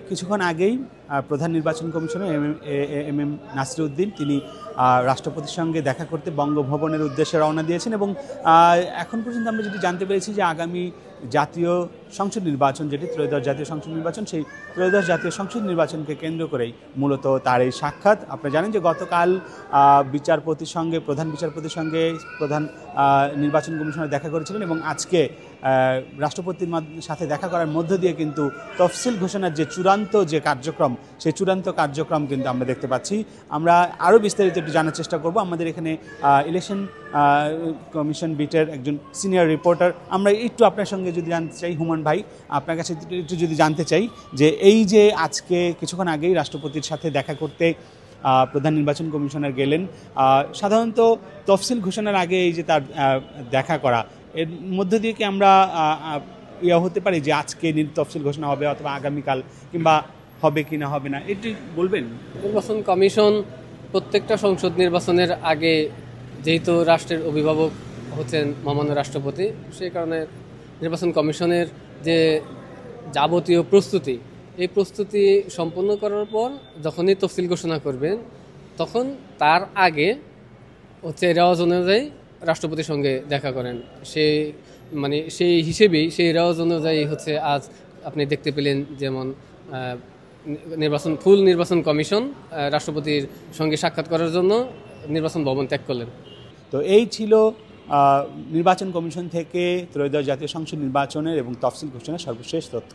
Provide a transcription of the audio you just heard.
কিছুক্ষণ আগেই প্রধান নির্বাচন কমিশনার এম নাসিরউদ্দিন তিনি রাষ্ট্রপতির সঙ্গে দেখা করতে বঙ্গভবনের উদ্দেশ্যে রওনা দিয়েছেন এবং এখন পর্যন্ত আমরা যেটি জানতে পেরেছি যে আগামী জাতীয় সংসদ নির্বাচন যেটি ত্রয়োদশ জাতীয় সংসদ নির্বাচন সেই ত্রয়োদশ জাতীয় সংসদ নির্বাচনকে কেন্দ্র করেই মূলত তার এই সাক্ষাৎ। আপনারা জানেন যে গতকাল প্রধান বিচারপতির সঙ্গে প্রধান নির্বাচন কমিশনার দেখা করেছিলেন এবং আজকে রাষ্ট্রপতির সাথে দেখা করার মধ্য দিয়ে কিন্তু তফসিল ঘোষণার যে চূড়ান্ত যে কার্যক্রম সেই চূড়ান্ত কার্যক্রম কিন্তু আমরা দেখতে পাচ্ছি। আমরা আরও বিস্তারিত একটু জানার চেষ্টা করব। আমাদের এখানে ইলেকশন কমিশন বিটের একজন সিনিয়র রিপোর্টার, আমরা একটু আপনার সঙ্গে যদি জানতে চাই, হুমান ভাই আপনার কাছে একটু যদি জানতে চাই যে এই যে আজকে কিছুক্ষণ আগেই রাষ্ট্রপতির সাথে দেখা করতে প্রধান নির্বাচন কমিশনার গেলেন, সাধারণত তফসিল ঘোষণার আগে এই যে তার দেখা করা, এর মধ্য দিয়ে কি আমরা হতে পারি যে আজকে তফসিল ঘোষণা হবে অথবা আগামীকাল কিংবা হবে কি না হবে না, এটি বলবেন? নির্বাচন কমিশন প্রত্যেকটা সংসদ নির্বাচনের আগে যেহেতু রাষ্ট্রের অভিভাবক হচ্ছেন মহামান্য রাষ্ট্রপতি, সেই কারণে নির্বাচন কমিশনের যে যাবতীয় প্রস্তুতি, এই প্রস্তুতি সম্পন্ন করার পর যখনই তফসিল ঘোষণা করবেন তখন তার আগে হচ্ছে রেওয়াজ অনুযায়ী রাষ্ট্রপতির সঙ্গে দেখা করেন। সেই হিসেবেই সেই রেওয়াজ অনুযায়ী হচ্ছে আজ আপনি দেখতে পেলেন যেমন নির্বাচন কমিশন রাষ্ট্রপতির সঙ্গে সাক্ষাৎ করার জন্য নির্বাচন ভবন ত্যাগ করলেন। তো এই ছিল নির্বাচন কমিশন থেকে ত্রয়োদশ জাতীয় সংসদ নির্বাচনের এবং তফসিল ঘোষণার সর্বশেষ তথ্য।